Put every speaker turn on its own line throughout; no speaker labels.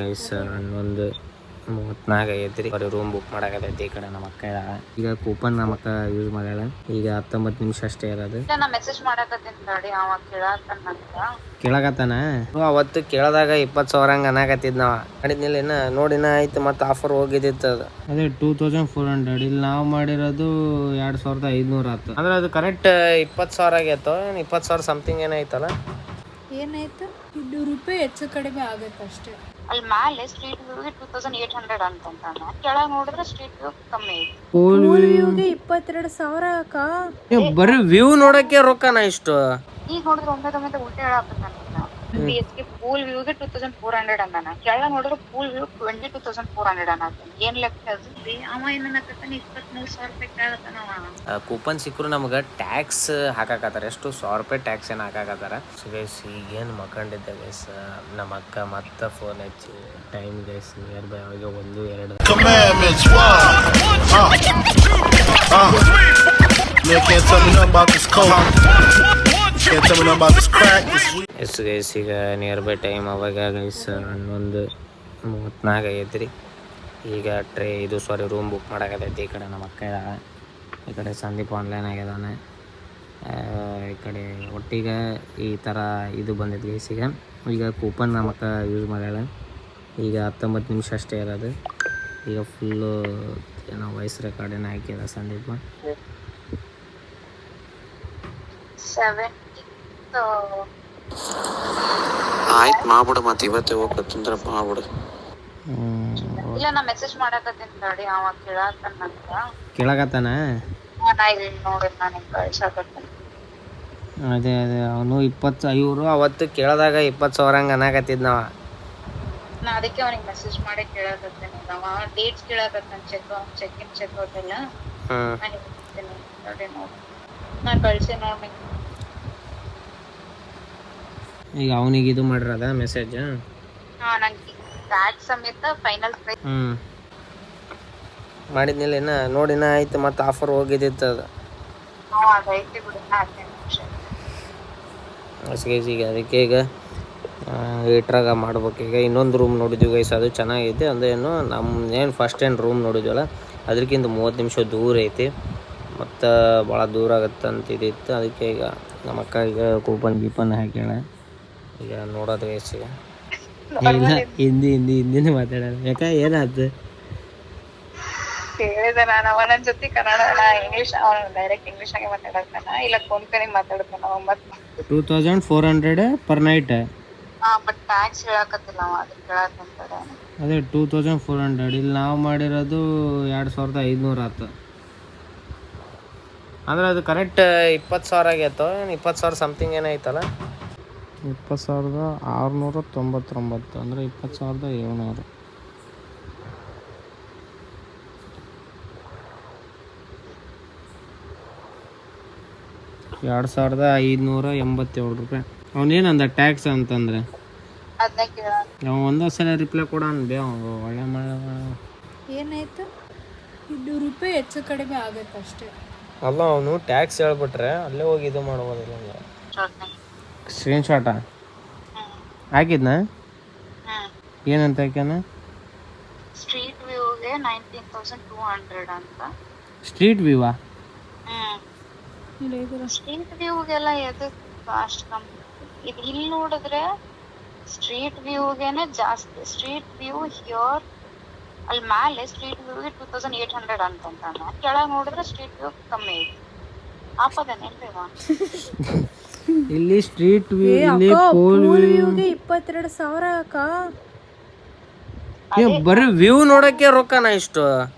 Guys 11:34 ಆಗೈತ್ರಿ. Room book ಮಾಡಾಕತೈತಿ. ಈ ಕಡೆ ನಮ್ಮ ಅಕ್ಕ ಈಗ ಕೂಪನ್ ನಮ್ಮ ಅಕ್ಕ ಯೂಸ್ ಮಾಡ್ಯಾಳ. ಈಗ 19 ನಿಮಿಷ ಅಷ್ಟೇ ಇರೋದು. ಕೇಳಾಕತ್ತಾನ ಅವತ್ತು ಕೇಳದಾಗ 20,000 ಹಂಗ ಅನ್ನಾಕತ್ತಿದ್ ನಾವ ಮಾಡಿದ್ನಿಲ್ಲ. ಇನ್ನ ನೋಡಿನ ಆಯ್ತು. ಮತ್ತೆ ಆಫರ್ ಹೋಗಿದ್ದಿತ್ತು. ಅದೇ 2400. ಇಲ್ಲಿ ನಾವು ಮಾಡಿರೋದು 2500 ಆಯ್ತು. ಅಂದ್ರೆ ಅದು ಕರೆಕ್ಟ್ 20,000 ಆಗೈತೋ 20,000 ಸಮಥಿಂಗ್ ಏನೈತಲ್ಲ.
ಏನಾಯ್ತು? 200 ರೂಪಾಯಿ ಹೆಚ್ಚು ಕಡಿಮೆ ಆಗತ್ತೆ ಅಷ್ಟೇ.
ಅಲ್ಲಿ ಮೇಲೆ ಸ್ಟ್ರೀಟ್ ವ್ಯೂಗೆ 2800 ಅಂತಂತಾನ. ಕೆಳಗೆ ನೋಡಿದ್ರೆ ಸ್ಟ್ರೀಟ್ ವ್ಯೂ ಕಮ್ಮಿ ಐತಿ.
ಪೂಲ್ ವ್ಯೂಗೆ 22,000 ಅಕ್ಕ.
ಬರೀ ವ್ಯೂ ನೋಡಕ್ಕೆ ರೊಕ್ಕನ ಇಷ್ಟು.
ಈಗ ನೋಡಿದ್ರೆ ಒಮ್ಮೆ ಉಲ್ಟೆ ಹೇಳಾಕತ್ತಾನ. BHK pool ವ್ಯೂಗೆ 2400 ಅಂದಾನ. ಕೆಳಗೆ ನೋಡಿದ್ರೆ ಪೂಲ್ ವ್ಯೂ 22,400 ಅನ್ನತಾನ. ಏನ್ ಲೆಕ್ಕ ಅದು? ಅವ ಏನನ್ನಕತ್ತಾನ 23,000 ರೂಪಾಯಿ ಕೇಳತ್ತಾನ.
ಕೂಪನ್ ಸಿಕ್ಕರು ನಮ್ಗೆ ಟ್ಯಾಕ್ಸ್ ಹಾಕಾಕತ್ತಾರ. ಎಷ್ಟು 100 ರೂಪಾಯಿ ಟ್ಯಾಕ್ಸ್ ಏನು ಹಾಕಾಕತ್ತಾರ. ಸೊ ಗೈಸ್ ಈಗೇನು ಮಕ್ಕಂಡಿದ್ದೆ ಗೈಸ್. ನಮ್ಮ ಅಕ್ಕ ಮತ್ತೆ ಫೋನ್ ಹಚ್ಚಿ ಟೈಮ್ ಗೈಸ್ ನಿಯರ್ ಬೈ ಅವಾಗ 1-2 ಎಸ್ ಗೈಸ್ ಈಗ ನಿಯರ್ ಬೈ ಟೈಮ್ ಅವಾಗ ಗೈಸ್ 11:34 ಆಗೈತ್ರಿ. ಈಗ ರೂಮ್ ಬುಕ್ ಮಾಡಾಕತೈತಿ. ಈ ಕಡೆ ನಮ್ಮ ಅಕ್ಕ ಈ ಕಡೆ ಸಂದೀಪ್ ಆನ್ಲೈನ್ ಆಗ್ಯದಾನೆ. ಈ ಕಡೆ ಒಟ್ಟಿಗೆ ಈ ಥರ ಇದು ಬಂದೈತಿ ಗೈಸ್. ಈಗ ಕೂಪನ್ ನಮ್ಮ ಅಕ್ಕ ಯೂಸ್ ಮಾಡ್ಯಾಳ. ಈಗ 19 ನಿಮಿಷ ಅಷ್ಟೇ ಇರೋದು. ಈಗ ಫುಲ್ಲು ಏನೋ ವಾಯ್ಸ್ ರೆಕಾರ್ಡೇನು ಹಾಕಿದ ಸಂದೀಪ.
ಆಯ್ತು ಮಾಡ್ಬಿಡು. ಮತ್ತೆ ಇವತ್ತೇ ಹೋಗತ್ತಂದ್ರೆ ಮಾಡ್ಬಿಡು.
ಇಲ್ಲ ನಾ ಮೆಸೇಜ್ ಮಾಡಾಕತ್ತೀನಿ ತಡಿ. ಅವ
ಕೇಳಾಕತ್ತಾನ.
ನಾ ಇಲ್ಲಿ ನೋಡಿ ನಾನು ಕಳ್ಸಾಕತ್ತೀನಿ.
ಅದೇ ಅವನು 25 ಅವತ್ತು ಕೇಳಿದಾಗ 20,000 ಹಂಗೆ ಅನ್ನಾಕತ್ತಿದ್ ನಾವ.
ನಾ ಅದಕ್ಕೆ ಅವನಿಗೆ ಮೆಸೇಜ್ ಮಾಡಿ ಕೇಳಾಕತ್ತೀನಿ. ಅವ ಡೇಟ್ಸ್ ಕೇಳಾಕತ್ತಾನ. ಚೆಕ್ ಔಟ್ ಎಲ್ಲ ನಾ ಕಳ್ಸಿ ನೋಡಿ.
ಈಗ ಅವನಿಗೆ ಇದು ಮಾಡಿರದ ಮೆಸೇಜ್.
ನಂಗೆ ಟ್ಯಾಕ್ಸ್ ಸಮೇತ ಫೈನಲ್ ಪ್ರೈಸ್
ಮಾಡಿದ್ನಿಲ್ಲ. ಇನ್ನ ನೋಡಿನ ಆಯ್ತು. ಮತ್ತೆ ಆಫರ್ ಹೋಗಿದ್ದಿತ್ತು ಅದು.
ಅದೈತಿ ಬಿಡು. 15 ನಿಮಿಷ
ಈಗ ಅದಕ್ಕೆ ಈಗ ಏಟ್ರಾಗ ಮಾಡ್ಬೇಕು. ಈಗ ಇನ್ನೊಂದು ರೂಮ್ ನೋಡಿದ್ವಿ ಗೈಸ್. ಅದು ಚೆನ್ನಾಗೈತೆ. ಅಂದ್ರೇನು ನಮ್ಮದೇನು ಫಸ್ಟ್ ಏನು ರೂಮ್ ನೋಡಿದ್ವಲ್ಲ ಅದಕ್ಕಿಂತ 30 ನಿಮಿಷ ದೂರ ಐತಿ. ಮತ್ತು ಭಾಳ ದೂರ ಆಗತ್ತಂತ ಇದಿತ್ತು. ಅದಕ್ಕೆ ಈಗ ನಮ್ಮ ಅಕ್ಕ ಈಗ ಕೂಪನ್ ಹಾಕ್ಯಾಳ. ಈಗ ನೋಡೋದು ಗೈಸ್. ಈಗ ಇಲ್ಲ ಹಿಂದಿ ಮಾತಾಡೋಣ. ಯಾಕೆ ಏನಾಯ್ತು
ಹೇಳಿದೆ ನಾನು. ಅವ ನನ್ನ ಜೊತೆ ಕನ್ನಡ ಇಂಗ್ಲೀಷ್ ಡೈರೆಕ್ಟ್ ಇಂಗ್ಲೀಷ್ ಆಗಿ ಮಾತಾಡತ್ತಾನ. ಇಲ್ಲ ಫೋನ್ ಪೇ ಮಾತಾಡ್ತಾನ.
2400 ಪರ್ ನೈಟ್.
ಬಟ್ ಟ್ಯಾಕ್ಸ್ ಹೇಳಕತ್ತಿಲ್ಲ ಅವ. ಅದಕ್ಕೆ ಕೇಳಾಕಂತಾರ.
ಅದೇ 2400. ಇಲ್ಲಿ ನಾವು ಮಾಡಿರೋದು 2500 ಆಯ್ತು. ಅಂದ್ರೆ ಅದು ಕರೆಕ್ಟ್ 20,000 ಆಗೈತೋ 20,000 ಸಮಥಿಂಗ್ ಏನೈತಲ್ಲ. 20,699 ಅಂದರೆ 20,700. $2,587 ಅವನೇನಂದ ಟ್ಯಾಕ್ಸ್ ಅಂತಂದ್ರೆ. ಅವ ಒಂದೇ ಸಲ ರಿಪ್ಲೈ ಕೊಡ ಅನ್ಬೇ. ಒಳ್ಳೆ
ಏನಾಯ್ತು? 200 ರೂಪಾಯಿ ಹೆಚ್ಚು ಕಡಿಮೆ ಆಗತ್ತೆ ಅಷ್ಟೇ.
ಅಲ್ಲ ಅವನು ಟ್ಯಾಕ್ಸ್ ಹೇಳ್ಬಿಟ್ರೆ ಅಲ್ಲೇ ಹೋಗಿ ಇದು ಮಾಡ್ಬೋದಿಲ್ಲ. ಸ್ಕ್ರೀನ್ಶಾಟ ಹಾಕಿದ್ನ. ಏನಂತ ಹಾಕ್ಯಾನ?
ಸ್ಟ್ರೀಟ್ ವ್ಯೂಗೆ 19,200 ಅಂತ.
ಸ್ಟ್ರೀಟ್ ವ್ಯೂವಾ?
ಸ್ಟ್ರೀಟ್ ವ್ಯೂಗೆಲ್ಲ ಎದಕ್ಕೆ ಕಾಸ್ಟ್ ಕಮ್ಮಿ? ಇದು ಇಲ್ಲಿ ನೋಡಿದ್ರೆ ಸ್ಟ್ರೀಟ್ ವ್ಯೂಗೆನೆ ಜಾಸ್ತಿ. ಸ್ಟ್ರೀಟ್ ವ್ಯೂ ಹಿಯರ್ ಅಲ್ಲಿ ಮೇಲೆ ಸ್ಟ್ರೀಟ್ ವ್ಯೂಗೆ 2800 ಅಂತಂತಾನ. ಕೆಳಗೆ ನೋಡಿದ್ರೆ ಸ್ಟ್ರೀಟ್ ವ್ಯೂ ಕಮ್ಮಿ ಐತಿ. ಆಪದೇನೇನ್ರಿವಾ
ಇಲ್ಲಿ ಸ್ಟ್ರೀಟ್ ವ್ಯೂ ಇಲ್ಲಿ ಪೂಲ್
ವ್ಯೂಗೆ 22,000 ಅಕ್ಕ.
ಬರೀ ವ್ಯೂ ನೋಡಕ್ಕೆ ರೊಕ್ಕನ ಇಷ್ಟು.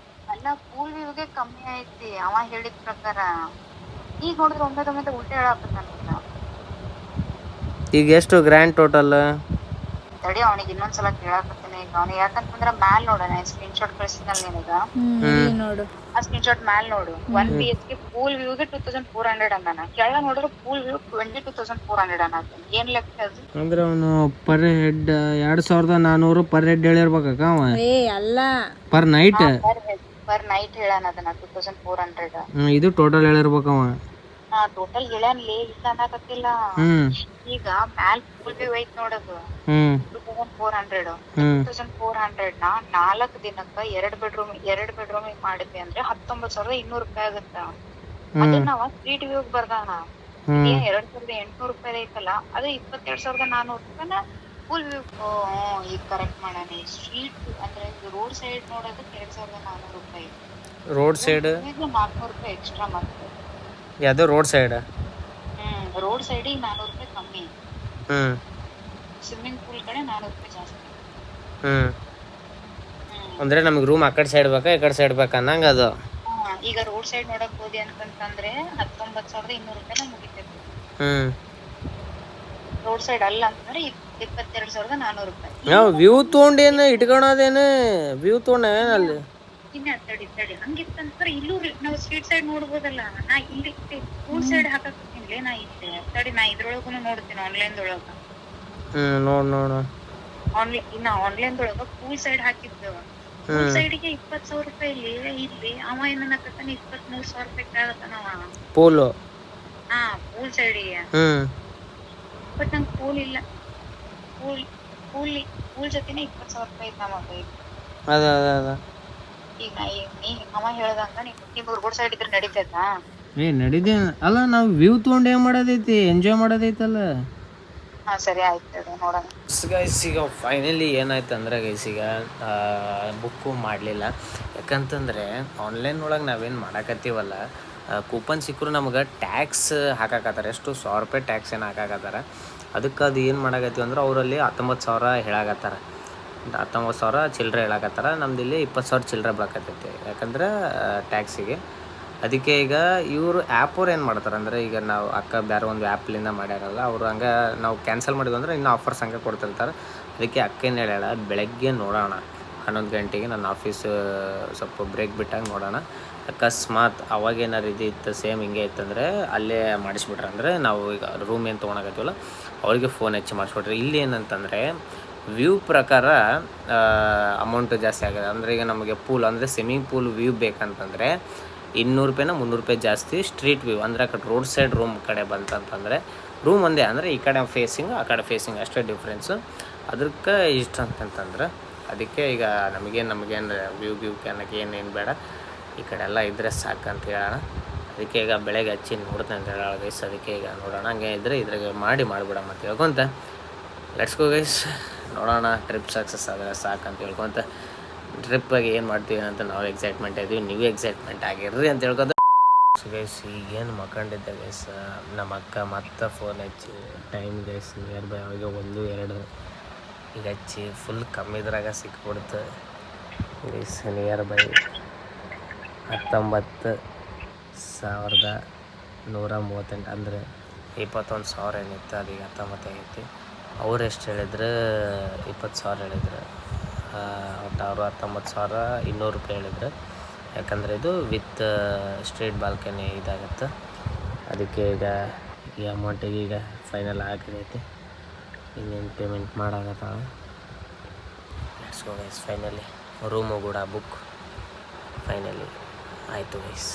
ಅಲ್ಲ ಪೂಲ್ ವ್ಯೂಗೆ ಕಮ್ಮಿ ಐತಿ ಅವ ಹೇಳಿದ ಪ್ರಕಾರ. ಈಗ ನೋಡಿದ್ರೆ ಒಮ್ಮೆ ಉಲ್ಟೆ ಹೇಳಾಕತ್ತಾನ.
ಈಗ ಎಷ್ಟು ಗ್ರ್ಯಾಂಡ್ ಟೋಟಲ್?
ತಡಿ ಅವನಿಗೆ ಇನ್ನೊಂದ್ಸಲ ಕೇಳಾಕತ್ತೀನಿ. ಈಗ ಅವನಿಗೆ ಯಾಕಂತಂದ್ರೆ ಮ್ಯಾಲ್ ನೋಡೋಣ. ಸ್ಕ್ರೀನ್ ಶಾಟ್ ಕಳಿಸಿದ್ನಲ್ಲ ನಿನಗ.
ನೋಡು
ಆ ಸ್ಕ್ರೀನ್ ಶಾಟ್ ಮ್ಯಾಲ್ ನೋಡು. 1 BHK ಪೂಲ್ ವ್ಯೂಗೆ 2400 ಅಂದಾನ. ಕೆಳಗೆ ನೋಡಿದ್ರೆ ಪೂಲ್ ವ್ಯೂ 22,400 ಅನ್ನತಾನ. ಏನ್ ಲೆಕ್ಕ ಅದು?
ಅಂದ್ರೆ ಅವನು ಪರ್ ಹೆಡ್ 2,400 ಪರ್ ಹೆಡ್ ಹೇಳಿರ್ಬೇಕ ಅವ.
ಅಲ್ಲ
ಪರ್ ನೈಟ್.
ಪರ್ ನೈಟ್ ಹೇಳಾನ ಅದನ್ನ 2400.
ಇದು ಟೋಟಲ್ ಹೇಳಿರ್ಬೇಕವ.
ಟೋಟಲ್ ಹೇಳ್ಯಾನ್ಲಿ ಇಲ್ಲ ಅನ್ನಕತ್ತಿಲ್ಲ.
ಹ್ಮ್
ಈಗ ಮ್ಯಾಲ್ ಫುಲ್ ವ್ಯೂ ಐತ್ ನೋಡೋದು
ಹ್ಮ್
2400
ಹ್ಮ್
2400 ನ 4 ದಿನಕ್ಕ 2 ಬೆಡ್ರೂಮ್ ಮಾಡಿದ್ವಿ ಅಂದ್ರೆ 19,200 ರೂಪಾಯಿ ಆಗುತ್ತ. ಅದನ್ನ ನಾವ ಸ್ಟ್ರೀಟ್ ವ್ಯೂಗ್ ಬರ್ದಾನ. ಏನ್ 2,800 ರೂಪಾಯಿ ಐತಲ್ಲ ಅದು 22,400 ರೂಪಾಯಿನ ಫುಲ್ ವ್ಯೂ. ಈಗ ಕರೆಕ್ಟ್ ಮಾಡಾನೆ. ಸ್ಟ್ರೀಟ್ ಅಂದ್ರೆ ರೋಡ್ ಸೈಡ್ ನೋಡೋದಕ್ಕೆ 2,400 ರೂಪಾಯಿ.
ರೋಡ್ ಸೈಡ್
400 ರೂಪಾಯಿ ಎಕ್ಸ್ಟ್ರಾ ಮತ್ತೆ.
ಯಾವ್ದು ರೋಡ್ ಸೈಡ್?
ರೋಡ್ ಸೈಡಿಗೆ 400 ರೂಪಾಯಿ ಕಮ್ಮಿ.
ಹ್ಮ್
ಸ್ವಿಮ್ಮಿಂಗ್ ಪೂಲ್ ಕಡೆ 400 ರೂಪಾಯಿ ಜಾಸ್ತಿ.
ಹ್ಮ್ ಅಂದ್ರೆ ನಮಗೆ ರೂಮ್ ಆ ಕಡೆ ಸೈಡ್ ಬೇಕಾ ಈ ಕಡೆ ಸೈಡ್ ಬೇಕಾ ಅನ್ನಂಗ ಅದು.
ಈಗ ರೋಡ್ ಸೈಡ್ ನೋಡಕ್ ಹೋದಿ ಅನ್ಕಂತಂದ್ರೆ 19,200 ರೂಪಾಯಿ ಮುಗಿತೈತಿ.
ಹ್ಮ್
ರೋಡ್ ಸೈಡ್ ಅಲ್ಲ ಅಂತಂದ್ರೆ 22,400 ರೂಪಾಯಿ.
ನಾವು ವ್ಯೂ ತೊಗೊಂಡೇನು ಇಟ್ಕೊಳೋದೇನು ವ್ಯೂ ತೊಗೊಂಡೇನು ಅಲ್ಲಿ
ಇನ್ನ ತಡಿ ಹಂಗಿತ್ತಂದ್ರೆ ಇಲ್ಲೂ ನಾವು ಸ್ಟ್ರೀಟ್ ಸೈಡ್ ನೋಡ್ಬೋದಲ್ಲ. ನಾ ಇಲ್ಲಿ ರೋಡ್ ಸೈಡ್ ಹಾಕಕ್ಕಿನ್ಲೇ ನಾ ಇಲ್ಲೇ ತಡಿ. ನಾ ಇದ್ರೊಳಗೂ ನೋಡ್ತೀನಿ ಆನ್ಲೈನ್ ದೊಳಗ.
ನೋಡು
ಆನ್ಲೈನ್ ದೊಳಗ ಪೂಲ್ ಸೈಡ್ ಹಾಕಿದ್ದೇವ. ಪೂಲ್ ಸೈಡ್ಗೆ 20,000 ರೂಪಾಯಿ ಇಲ್ಲಿ ಅವ ಏನನ್ನಕತ್ತಾನ 23,000 ರೂಪಾಯಿ ಆಗತ್ತಾನವ
ಪೂಲು.
ಪೂಲ್ ಸೈಡಿಗೆ. ಬಟ್ ನಂಗೆ ಪೂಲ್ ಇಲ್ಲ. ಪೂಲ್ ಜೊತೆನೆ 20,000 ರೂಪಾಯಿ ಐತ್ ನಮಗ.
ಅದ
ಈಗ ನೀ ಅವ ಹೇಳ್ದಂಗ ನಿಮ್ಗೆ ರೋಡ್ ಸೈಡ್ ಇದ್ರೆ ನಡೀತೈತಾ?
ನಡೀದೆ ಅಲ್ಲ. ನಾವು ವ್ಯೂ ತೊಗೊಂಡು ಏನು ಮಾಡೋದೈತಿ, ಎಂಜಾಯ್ ಮಾಡೋದೈತಲ್ಲ.
ಸರಿ ಆಯ್ತು ನೋಡೋಣ.
ಗೈಸ್ ಈಗ ಫೈನಲಿ ಏನಾಯ್ತು ಅಂದ್ರೆ ಗೈಸ್ ಈಗ ಬುಕ್ಕು ಮಾಡಲಿಲ್ಲ. ಯಾಕಂತಂದರೆ ಆನ್ಲೈನ್ ಒಳಗೆ ನಾವೇನು ಮಾಡಾಕತ್ತೀವಲ್ಲ, ಕೂಪನ್ ಸಿಕ್ಕರು ನಮ್ಗೆ ಟ್ಯಾಕ್ಸ್ ಹಾಕಾಕತ್ತಾರೆ. ಎಷ್ಟು 1,000 ರೂಪಾಯಿ ಟ್ಯಾಕ್ಸ್ ಏನು ಹಾಕಾಕತ್ತಾರೆ. ಅದಕ್ಕೆ ಅದು ಏನು ಮಾಡಾಕತ್ತೀವಿ ಅಂದ್ರೆ ಅವರಲ್ಲಿ 19,000 ಹೇಳಾಕತ್ತಾರೆ. 19,000 ಚಿಲ್ಲರೆ ಹೇಳಾಕತ್ತಾರೆ. ನಮ್ದಿಲ್ಲಿ 20,000 ಚಿಲ್ಲರೆ ಬರಾಕತ್ತೈತಿ ಯಾಕಂದ್ರೆ ಟ್ಯಾಕ್ಸಿಗೆ. ಅದಕ್ಕೆ ಈಗ ಇವರು ಆ್ಯಪವ್ರು ಏನು ಮಾಡ್ತಾರೆ ಅಂದರೆ, ಈಗ ನಾವು ಬೇರೆ ಒಂದು ಆ್ಯಪ್ಲಿಂದ ಮಾಡ್ಯಾರಲ್ಲ ಅವರು ಹಂಗೆ ನಾವು ಕ್ಯಾನ್ಸಲ್ ಮಾಡಿದ್ವಿ ಅಂದರೆ ಇನ್ನೂ ಆಫರ್ಸ್ ಹಂಗೆ ಕೊಡ್ತಿರ್ತಾರೆ. ಅದಕ್ಕೆ ಅಕ್ಕೇನು ಹೇಳ್ಯಾಳ, ಬೆಳಗ್ಗೆ ನೋಡೋಣ 11 ಗಂಟೆಗೆ ನನ್ನ ಆಫೀಸ್ ಸ್ವಲ್ಪ ಬ್ರೇಕ್ ಬಿಟ್ಟಾಗ ನೋಡೋಣ. ಅಕಸ್ಮಾತ್ ಅವಾಗೇನಾರು ಇತ್ತು ಸೇಮ್ ಹಿಂಗೆ ಇತ್ತಂದರೆ ಅಲ್ಲೇ ಮಾಡಿಸ್ಬಿಟ್ರೆ ಅಂದರೆ ನಾವು ಈಗ ರೂಮ್ ಏನು ತೊಗೊಳಕತ್ತೀವಲ್ಲ ಅವ್ರಿಗೆ ಫೋನ್ ಹಚ್ಚಿ ಮಾಡಿಸ್ಬಿಟ್ರೆ. ಇಲ್ಲಿ ಏನಂತಂದರೆ ವ್ಯೂ ಪ್ರಕಾರ ಅಮೌಂಟು ಜಾಸ್ತಿ ಆಗಿದೆ. ಅಂದರೆ ಈಗ ನಮಗೆ ಪೂಲ್ ಅಂದರೆ ಸ್ವಿಮ್ಮಿಂಗ್ ಪೂಲ್ ವ್ಯೂ ಬೇಕಂತಂದರೆ 200 ರೂಪಾಯಿನ 300 ರೂಪಾಯಿ ಜಾಸ್ತಿ. ಸ್ಟ್ರೀಟ್ ವ್ಯೂ ಅಂದರೆ ಆ ಕಡೆ ರೋಡ್ ಸೈಡ್ ರೂಮ್ ಕಡೆ ಬಂತಂತಂದರೆ ರೂಮ್ ಒಂದೇ, ಅಂದರೆ ಈ ಕಡೆ ಫೇಸಿಂಗ್ ಆ ಕಡೆ ಫೇಸಿಂಗ್ ಅಷ್ಟೇ ಡಿಫ್ರೆನ್ಸು. ಅದಕ್ಕೆ ಇಷ್ಟ ಅಂತಂತಂದ್ರೆ ಅದಕ್ಕೆ ಈಗ ನಮಗೇನು ವ್ಯೂ ಅನ್ನೋಕ್ಕೆ ಏನೇನು ಬೇಡ, ಈ ಕಡೆ ಎಲ್ಲ ಇದ್ದರೆ ಸಾಕಂತ ಹೇಳೋಣ. ಅದಕ್ಕೆ ಈಗ ಬೆಳಗ್ಗೆ ಹಚ್ಚಿ ನೋಡ್ತೇನೆ ಅಂತ ಹೇಳೋಣ ಗೈಸ್. ಅದಕ್ಕೆ ಈಗ ನೋಡೋಣ, ಹಂಗೆ ಇದ್ದರೆ ಇದ್ರಾಗೆ ಮಾಡಿಬಿಡೋಣ ಅಂತ ಹೇಳ್ಕೊತ ಲೆಟ್ಸ್ ಗೋ ಗೈಸ್. ನೋಡೋಣ ಟ್ರಿಪ್ ಸಕ್ಸಸ್ ಆದರೆ ಸಾಕಂತ ಹೇಳ್ಕೊತ ಟ್ರಿಪ್ಪಾಗಿ ಏನು ಮಾಡ್ತೀವಿ ಅಂತ ನಾವು ಎಕ್ಸೈಟ್ಮೆಂಟ್ ಇದ್ದೀವಿ. ನೀವು ಎಕ್ಸೈಟ್ಮೆಂಟ್ ಆಗಿರ್ರಿ ಅಂತ ಹೇಳ್ಕೊತ ಗೈಸ್. ಈಗೇನು ಮಕ್ಕಂಡಿದ್ದೆ ಗೈಸ್, ನಮ್ಮ ಅಕ್ಕ ಮತ್ತೆ ಫೋನ್ ಹಚ್ಚಿ ಟೈಮ್ ಗೈಸ್ ನಿಯರ್ ಬೈ ಅವಾಗ 1-2 ಈಗ ಹಚ್ಚಿ ಫುಲ್ ಕಮ್ಮಿದ್ರಾಗ ಸಿಕ್ಬಿಡ್ತು ಗೈಸ್. ನಿಯರ್ ಬೈ 19,138 ಅಂದರೆ 21,000 ಏನಿತ್ತು ಅದೀಗ 19 ಆಗೈತಿ. ಅವ್ರು ಎಷ್ಟು ಹೇಳಿದ್ರು 20,000 ಹೇಳಿದ್ರು. ಒಟ್ಟು ಅವರು 19,200 ರೂಪಾಯಿ ಹೇಳಿದ್ರು. ಯಾಕಂದರೆ ಇದು ವಿತ್ ಸ್ಟ್ರೀಟ್ ಬಾಲ್ಕನಿ ಇದಾಗುತ್ತೆ. ಅದಕ್ಕೆ ಈಗ ಈ ಅಮೌಂಟಿಗೆ ಈಗ ಫೈನಲ್ ಆಗಿದೈತಿ. ಇನ್ನೇನು ಪೇಮೆಂಟ್ ಮಾಡಾಕತ್ತಾಳೆ. Let's go guys. Finally room ಕೂಡ ಬುಕ್ ಫೈನಲಿ ಆಯಿತು ಗೈಸ್.